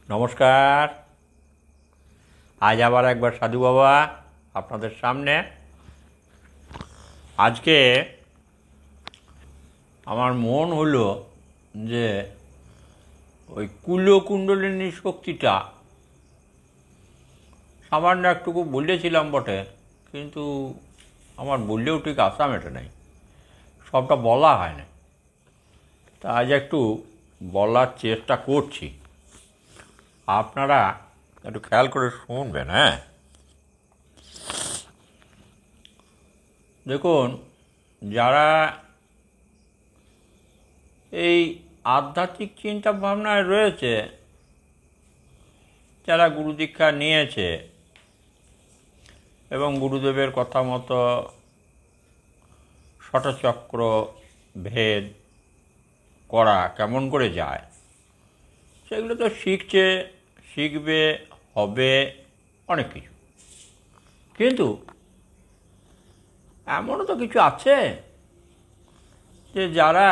নমস্কার। আজ আবার একবার সাধু বাবা আপনাদের সামনে। আজকে আমার মন হলো যে ওই কুণ্ডলিনী শক্তিটা সামান্য একটুকু বলেছিলাম বটে, কিন্তু আমার বললেও ঠিক আশা মেটে নাই, সবটা বলা হয় না। তা আজ একটু বলার চেষ্টা করছি, আপনারা একটু খেয়াল করে শুনবেন। হ্যাঁ, দেখুন, যারা এই আধ্যাত্মিক চিন্তা ভাবনায় রয়েছে, যারা গুরু দীক্ষা নিয়েছে এবং গুরুদেবের কথা মতো ষটচক্র ভেদ করা কেমন করে যায়, সেগুলো তো শিখবে, হবে অনেক কিছু। কিন্তু এমনও তো কিছু আছে যে যারা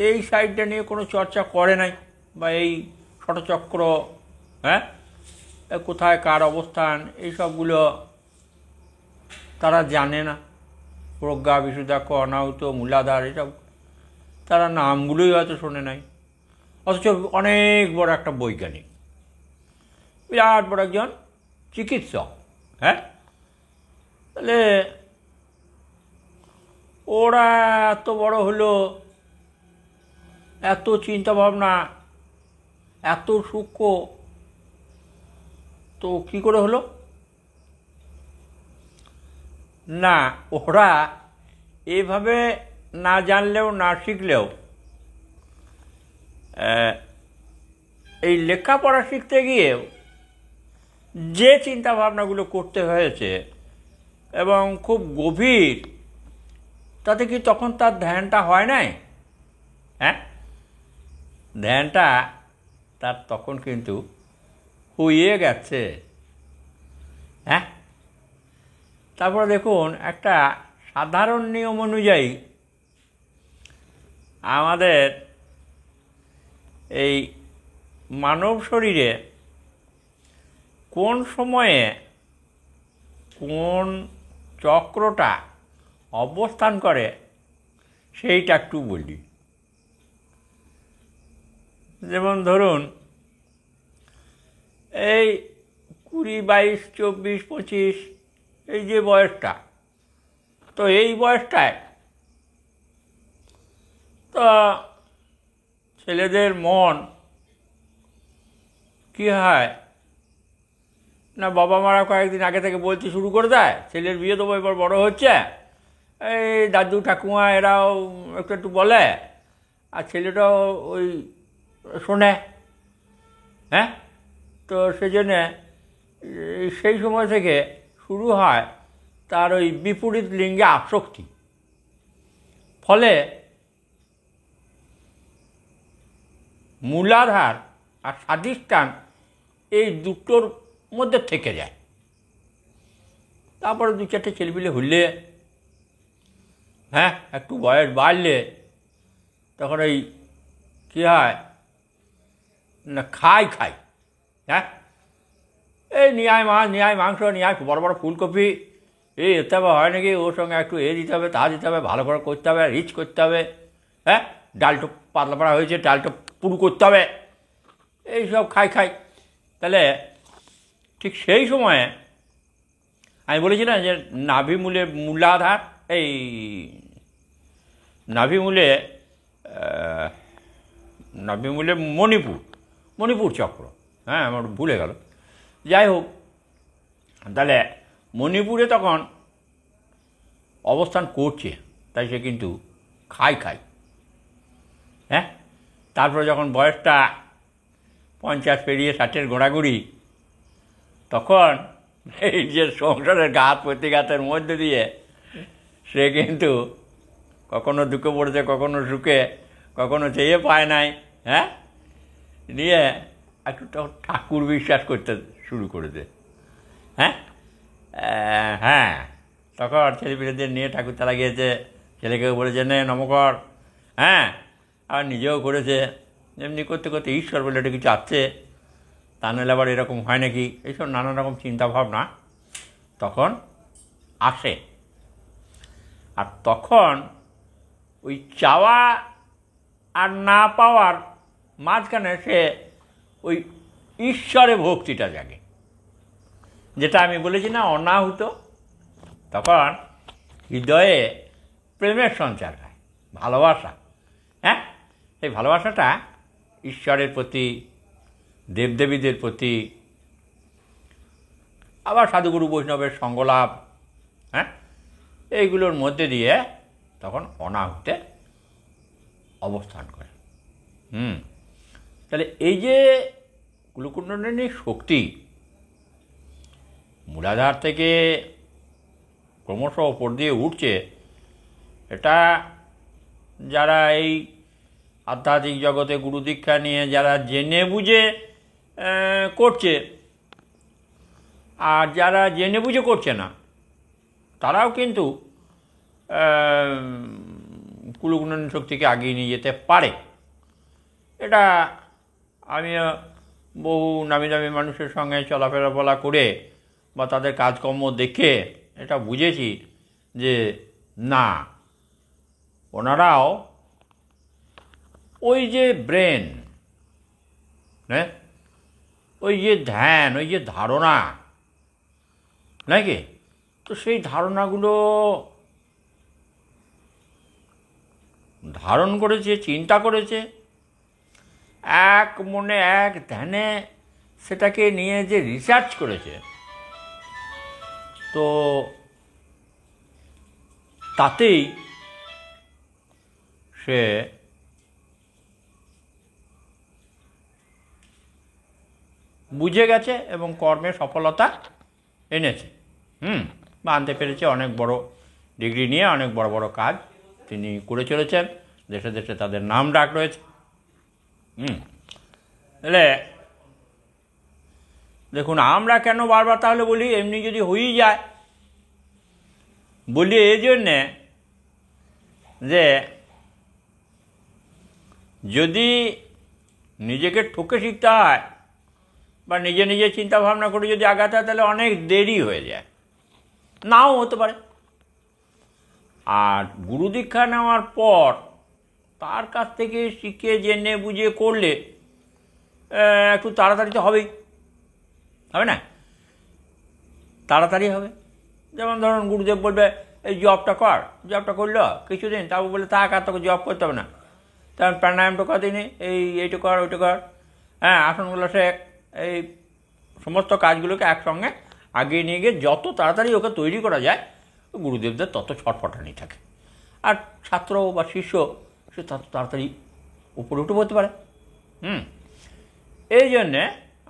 এই সাইডটা নিয়ে কোনো চর্চা করে নাই, বা এই ষটচক্র, হ্যাঁ, কোথায় কার অবস্থান, এইসবগুলো তারা জানে না। প্রজ্ঞা, বিশুদ্ধাক্ষ, অনাহুত, মূলাধার, এইসব তারা নামগুলোই হয়তো শোনে নাই। অথচ অনেক বড় একটা বৈজ্ঞানিক, বিরাট বড় একজন চিকিৎসক। হ্যাঁ, তাহলে ওরা এত বড় হলো, এত চিন্তাভাবনা, এত সূক্ষ্ম, তো কী করে হলো? না, ওরা এভাবে না জানলেও না শিখলেও এই লেখাপড়া শিখতে গিয়েও যে চিন্তাভাবনাগুলো করতে হয়েছে এবং খুব গভীর, তাতে কি তখন তার ধ্যানটা হয় নাই? হ্যাঁ, ধ্যানটা তার তখন কিন্তু হয়ে গেছে। হ্যাঁ, তারপরে দেখুন, একটা সাধারণ নিয়ম অনুযায়ী আমাদের এই মানব শরীরে কোন সময়ে কোন চক্রটা অবস্থান করে সেইটা একটু বলি। যেমন ধরুন, এই 20, 22, 24, 25 এই যে বয়সটা, তো এই বয়সটায় তো ছেলেদের মন কী হয় না, বাবা মারা কয়েকদিন আগে থেকে বলতে শুরু করে দেয়, ছেলের বিয়ে দেবো, এবার বড়ো হচ্ছে, এই দাদু ঠাকুমা এরাও একটু একটু বলে, আর ছেলেটাও ওই শোনে। হ্যাঁ, তো সেই জন্যে সেই সময় থেকে শুরু হয় তার ওই বিপরীত লিঙ্গে আসক্তি। ফলে মূলাধার আর স্বাধিষ্ঠান এই দুটোর মধ্যে থেকে যায়। তারপরে 2-4টে ছেলেপিলে হলে, হ্যাঁ, একটু বয়স বাড়লে তখন ওই কী হয় না, খাই। হ্যাঁ, এই নিয়ে আয় মাছ, নিয়ে আয় মাংস, নিয়ে আয় বড় বড় ফুলকপি, এই এতে আবার হয় নাকি, ওর সঙ্গে একটু দিতে হবে, তা দিতে হবে, ভালো করে করতে হবে, রিচ করতে হবে। হ্যাঁ, ডালটা পাতলা পাড়া হয়েছে, ডালটা পুরু করতে হবে, এইসব খাই। তাহলে ঠিক সেই সময়ে আমি বলেছিলাম যে নাভিমূলে মূলাধার, এই নাভিমূলে মণিপুর চক্র, হ্যাঁ, আমার ভুলে গেল। যাই হোক, তাহলে মণিপুরে তখন অবস্থান করছে, তাই সে কিন্তু খাই। হ্যাঁ, তারপরে যখন বয়সটা 50 পেরিয়ে 60-এর গোড়াগুড়ি, তখন এই যে সংসারের ঘাত প্রতিঘাতের মধ্যে দিয়ে সে কিন্তু কখনো দুঃখে পড়েছে, কখনো সুখে, কখনো চেয়ে পায় নাই। হ্যাঁ, নিয়ে একটু ঠাকুর বিশ্বাস করতে শুরু করেছে। হ্যাঁ, তখন ছেলেপিলেদের নিয়ে ঠাকুর তারা গিয়েছে, ছেলেকেও বলেছে নে নমকর। হ্যাঁ, আর নিজেও করেছে, এমনি করতে করতে ঈশ্বর বলে এটা কিছু আছে, তা নাহলে আবার এরকম হয় নাকি, এইসব নানা রকম চিন্তাভাবনা তখন আসে। আর তখন ওই চাওয়া আর না পাওয়ার মাঝখানে সে ওই ঈশ্বরে ভক্তিটা জাগে, যেটা আমি বলেছি না অনাহুত। তখন হৃদয়ে প্রেমের সঞ্চার হয়, ভালোবাসা। হ্যাঁ, এই ভালোবাসাটা ঈশ্বরের প্রতি, দেবদেবীদের প্রতি, আবার সাধুগুরু বৈষ্ণবের সঙ্গলাভ, হ্যাঁ, এইগুলোর মধ্যে দিয়ে তখন অনাহুতে অবস্থান করে। তাহলে এই যে কুলকুণ্ডলিনী শক্তি মূলাধার থেকে ক্রমশ ওপর দিয়ে উঠছে, এটা যারা এই আধ্যাত্মিক জগতে গুরু দীক্ষা নিয়ে যারা জেনে বুঝে করছে, আর যারা জেনে বুঝে করছে না তারাও কিন্তু কুলকুণ্ডলিনী শক্তিকে আগিয়ে নিয়ে যেতে পারে। এটা আমি বহু নামি দামি মানুষের সঙ্গে চলাফেরা বলা করে বা তাদের কাজকর্ম দেখে এটা বুঝেছি যে না, ওনারাও ওই যে ব্রেন, হ্যাঁ, ওই যে ধ্যান, ওই যে ধারণা নাকি, তো সেই ধারণাগুলো ধারণ করেছে, চিন্তা করেছে, এক মনে এক ধ্যানে সেটাকে নিয়ে যে রিসার্চ করেছে, তো তাতেই সে বুঝে গেছে এবং কর্মে সফলতা এনেছে, বা আনতে পেরেছে। অনেক বড় ডিগ্রি নিয়ে অনেক বড় বড় কাজ তিনি করে চলেছেন, দেশে দেশে তাদের নাম ডাক রয়েছে। তাহলে দেখুন, আমরা কেন বারবার তাহলে বলি এমনি যদি হয়েই যায়, বলি এই জন্যে যে যদি নিজেকে ঠকে শিখতে হয় বা নিজে নিজে চিন্তা ভাবনা করে যদি আগাতে হয়, তাহলে অনেক দেরি হয়ে যায়, নাও হতে পারে। আর গুরু দীক্ষা নেওয়ার পর তার কাছ থেকে শিখে জেনে বুঝে করলে একটু তাড়াতাড়ি তো হবেই, হবে না? তাড়াতাড়ি হবে। যেমন ধরুন গুরুদেব বলবে এই জবটা কর, জবটা করলো কিছুদিন, তারপর বলে থাক আর তোকে জব করতে হবে না, তেমন প্রাণায়ামটা কদিনই এইটা কর, ওইটা কর, হ্যাঁ, আসনগুলো শেখ, এই সমস্ত কাজগুলোকে একসঙ্গে আগিয়ে নিয়ে গিয়ে যত তাড়াতাড়ি ওকে তৈরি করা যায়, গুরুদেবদের তত ছটফটানি থাকে। আর ছাত্র বা শিষ্য সে তত তাড়াতাড়ি উপরে উঠে পড়তে পারে। এই জন্যে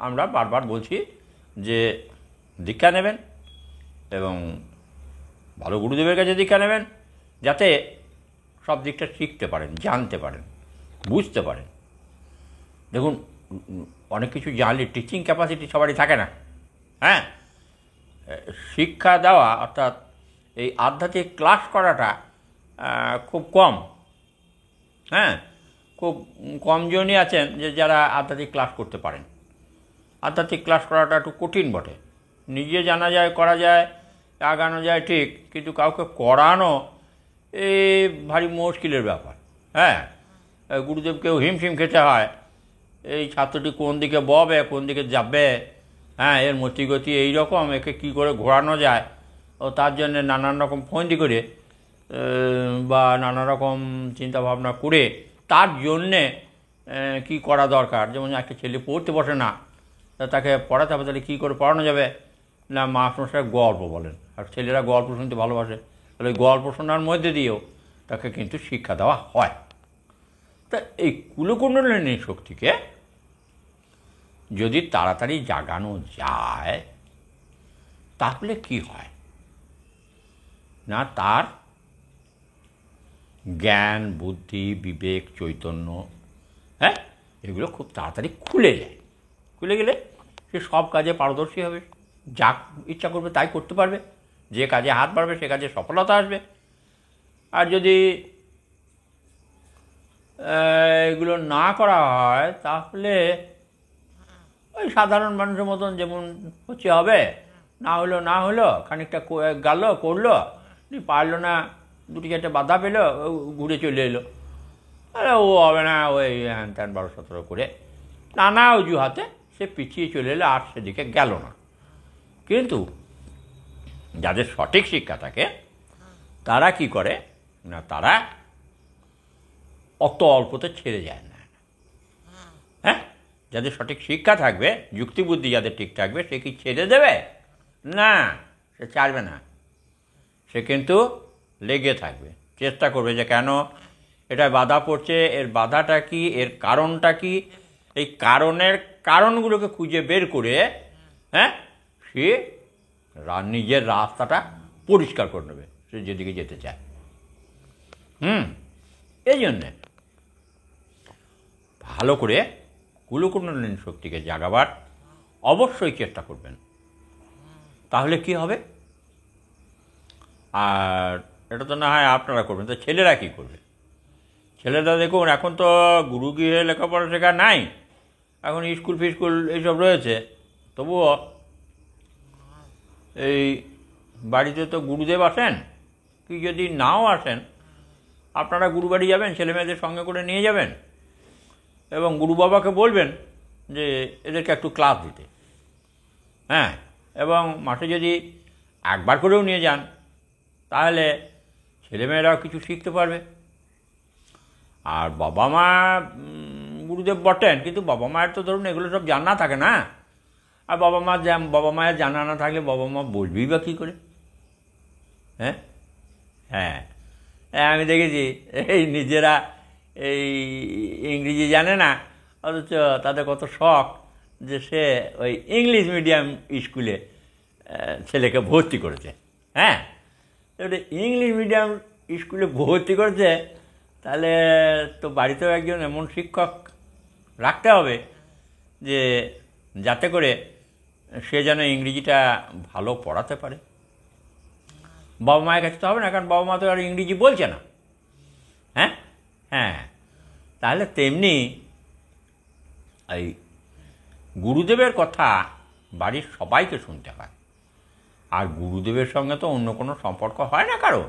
আমরা বারবার বলছি যে দীক্ষা নেবেন এবং ভালো গুরুদেবের কাছে দীক্ষা নেবেন, যাতে সব দিকটা শিখতে পারেন, জানতে পারেন, বুঝতে পারেন। দেখুন, অনেক কিছু জানলে টিচিং ক্যাপাসিটি সবারই থাকে না। হ্যাঁ, শিক্ষা দেওয়া অর্থাৎ এই আধ্যাত্মিক ক্লাস করাটা খুব কম। হ্যাঁ, খুব কমজনই আছেন যে যারা আধ্যাত্মিক ক্লাস করতে পারেন। আধ্যাত্মিক ক্লাস করাটা একটু কঠিন বটে। নিজে জানা যায়, করা যায়, আগানো যায় ঠিক, কিন্তু কাউকে করানো এই ভারী মুশকিলের ব্যাপার। হ্যাঁ, গুরুদেবকেও হিমশিম খেতে হয়, এই ছাত্রটি কোন দিকে ববে, কোন দিকে যাবে, হ্যাঁ, এর মতিগতি এইরকম, একে কী করে ঘোরানো যায়, ও তার জন্যে নানান রকম ফন্দি করে বা নানা রকম চিন্তাভাবনা করে তার জন্যে কী করা দরকার। যেমন একটা ছেলে পড়তে বসে না, তাকে পড়াতে হবে, তাহলে কী করে পড়ানো যাবে না, মাস্টারমশাই গল্প বলেন, আর ছেলেরা গল্প শুনতে ভালোবাসে, তাহলে ওই গল্প শোনার মধ্যে দিয়েও তাকে কিন্তু শিক্ষা দেওয়া হয়। তা এই কুলকুণ্ডলিনী শক্তিকে যদি তাড়াতাড়ি জাগানো যায়, তাহলে কি হয় না, তার জ্ঞান, বুদ্ধি, বিবেক, চৈতন্য, হ্যাঁ, এগুলো খুব তাড়াতাড়ি খুলে যায়। খুলে গেলে সে সব কাজে পারদর্শী হবে, যা ইচ্ছা করবে তাই করতে পারবে, যে কাজে হাত বাড়বে সে কাজে সফলতা আসবে। আর যদি এগুলো না করা হয় তাহলে ওই সাধারণ মানুষের মতন যেমন হচ্ছে হবে, না হলো খানিকটা গেল করলো, পারলো না, দুটি চারটে বাধা পেলো, ঘুরে চলে এলো, আরে ও হবে না, ওই হ্যান ত্যান 12-17 করে নানা অজুহাতে সে পিছিয়ে চলে এলো, আর সেদিকে গেল না। কিন্তু যাদের সঠিক শিক্ষা থাকে তারা কি করে না, তারা অত অল্পতে ছেড়ে যায় না। হ্যাঁ, যাদের সঠিক শিক্ষা থাকবে, যুক্তিবুদ্ধি যাদের ঠিক থাকবে, সে কি ছেড়ে দেবে? না, সে ছাড়বে না। সে কিন্তু লেগে থাকবে, চেষ্টা করবে যে কেন এটা বাধা পড়ছে, এর বাধাটা কি, এর কারণটা কি, এই কারণগুলোকে খুঁজে বের করে সে নিজের রাস্তাটা পরিষ্কার করে নেবে, সে যেদিকে যেতে চায়। এই জন্যে ভালো করে কুলকুণ্ডলিনী শক্তিকে জাগাবার অবশ্যই চেষ্টা করবেন। তাহলে কি হবে? আর এটা তো না হয় আপনারা করবেন, তো ছেলেরা কী করবে? ছেলেরা দেখুন, এখন তো গুরুগৃহে লেখাপড়া শেখা নাই, এখন স্কুল ফিস্কুল এইসব রয়েছে, তবুও এই বাড়িতে তো গুরুদেব আসেন, কি যদি নাও আসেন, আপনারা গুরু বাড়ি যাবেন, ছেলে মেয়েদের সঙ্গে করে নিয়ে যাবেন এবং গুরু বাবাকে বলবেন যে এদেরকে একটু ক্লাস দিতে। হ্যাঁ, এবং মাসে যদি একবার করেও নিয়ে যান তাহলে ছেলেমেয়েরাও কিছু শিখতে পারবে। আর বাবা মা গুরুদেব বটেন, কিন্তু বাবা মায়ের তো ধরুন এগুলো সব জানা থাকে না, আর বাবা মায়ের জানা না থাকলে বাবা মা বলবেই বা কী করে? হ্যাঁ হ্যাঁ আমি দেখেছি এই নিজেরা এই ইংরেজি জানে না, অথচ তাদের কত শখ যে সে ওই ইংলিশ মিডিয়াম স্কুলে ছেলেকে ভর্তি করেছে। হ্যাঁ, এবারে ইংলিশ মিডিয়াম স্কুলে ভর্তি করেছে, তাহলে তো বাড়িতেও একজন এমন শিক্ষক রাখতে হবে যে যাতে করে সে যেন ইংরেজিটা ভালো পড়াতে পারে। বাবা মায়ের কাছে তো হবে না, কারণ বাবা মা তো আর ইংরেজি বলছে না। হ্যাঁ হ্যাঁ তাহলে তেমনি এই গুরুদেবের কথা বাড়ির সবাইকে শুনতে হয়। আর গুরুদেবের সঙ্গে তো অন্য কোনো সম্পর্ক হয় না কারো,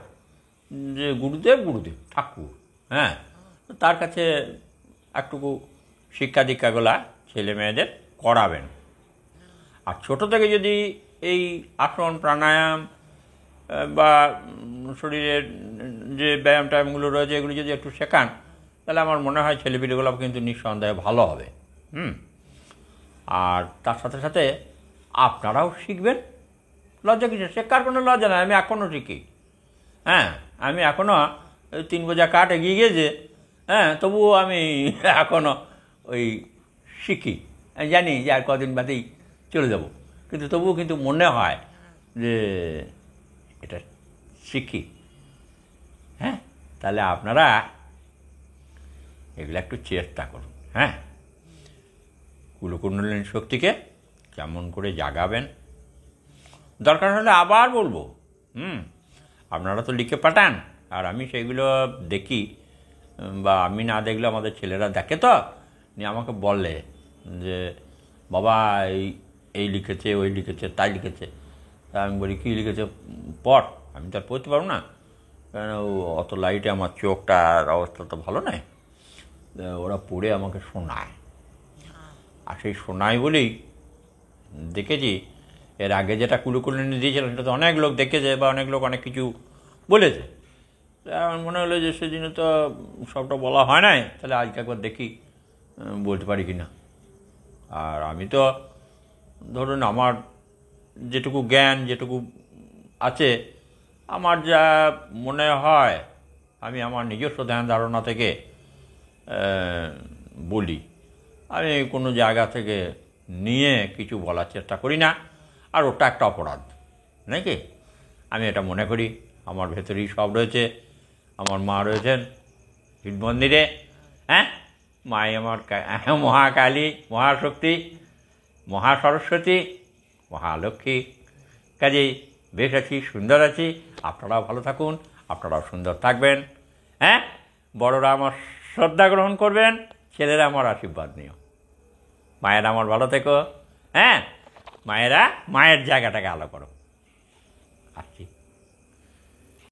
যে গুরুদেব ঠাকুর। হ্যাঁ, তার কাছে একটুকু শিক্ষা দীক্ষাগুলা ছেলে মেয়েদের করাবেন। আর ছোটো থেকে যদি এই আসন প্রাণায়াম বা শরীরের যে ব্যায়াম ট্যায়ামগুলো রয়েছে এগুলো যদি একটু শেখান, তাহলে আমার মনে হয় ছেলেপিলেগুলো কিন্তু নিঃসন্দেহে ভালো হবে। আর তার সাথে সাথে আপনারাও শিখবেন। লজ্জা কিছু, শেখার কোনো লজ্জা নয়, আমি এখনও শিখি। হ্যাঁ, আমি এখনও 3 বোঝা কাঠ এগিয়ে গিয়েছে, হ্যাঁ, তবুও আমি এখনও ওই শিখি। আমি জানি যে আর কদিন বাদেই চলে যাব, কিন্তু তবুও কিন্তু মনে হয় যে এটা শিখি। হ্যাঁ, তাহলে আপনারা এগুলো একটু চেষ্টা করুন। হ্যাঁ, কুলকুণ্ডলিনী শক্তিকে কেমন করে জাগাবেন, দরকার হলে আবার বলবো। আপনারা তো লিখে পাঠান, আর আমি সেইগুলো দেখি, বা আমি না দেখলে আমাদের ছেলেরা দেখে, তো নিয়ে আমাকে বলে যে বাবা এই লিখেছে, ওই লিখেছে, তাই লিখেছে। তা আমি বলি কী লিখেছে পড়। আমি তো আর পড়তে পারবো না, কারণ অত লাইটে আমার চোখটার অবস্থা তো ভালো নয়। ওরা পড়ে আমাকে শোনায়, আর সেই শোনায় বলেই দেখেছি এর আগে যেটা কুলকুণ্ডলিনী দিয়েছিলাম সেটা তো অনেক লোক দেখেছে, বা অনেক লোক অনেক কিছু বলেছে। আমার মনে হলো যে সেদিনে তো সবটা বলা হয় নাই, তাহলে আজকে একবার দেখি বলতে পারি কি না। আর আমি তো ধরুন আমার যেটুকু জ্ঞান যেটুকু আছে, আমার যা মনে হয় আমি আমার নিজস্ব ধ্যান ধারণা থেকে বলি। আমি কোনো জায়গা থেকে নিয়ে কিছু বলার চেষ্টা করি না, আর ওটা একটা অপরাধ নাকি? আমি এটা মনে করি আমার ভেতরেই সব রয়েছে। আমার মা রয়েছেন শিব মন্দিরে, হ্যাঁ, মাই আমার মহাকালী, মহাশক্তি, মহাসরস্বতী, মহালক্ষ্মী। কাজেই বেশ আছি, সুন্দর আছি। আপনারাও ভালো থাকুন, আপনারাও সুন্দর থাকবেন। হ্যাঁ, বড়রা আমার শ্রদ্ধা গ্রহণ করবেন, ছেলেরা আমার আশীর্বাদ নিও। মায়েরা আমার ভালো থেকো, হ্যাঁ মায়েরা মায়ের জায়গাটাকে আলো করো। আসছি।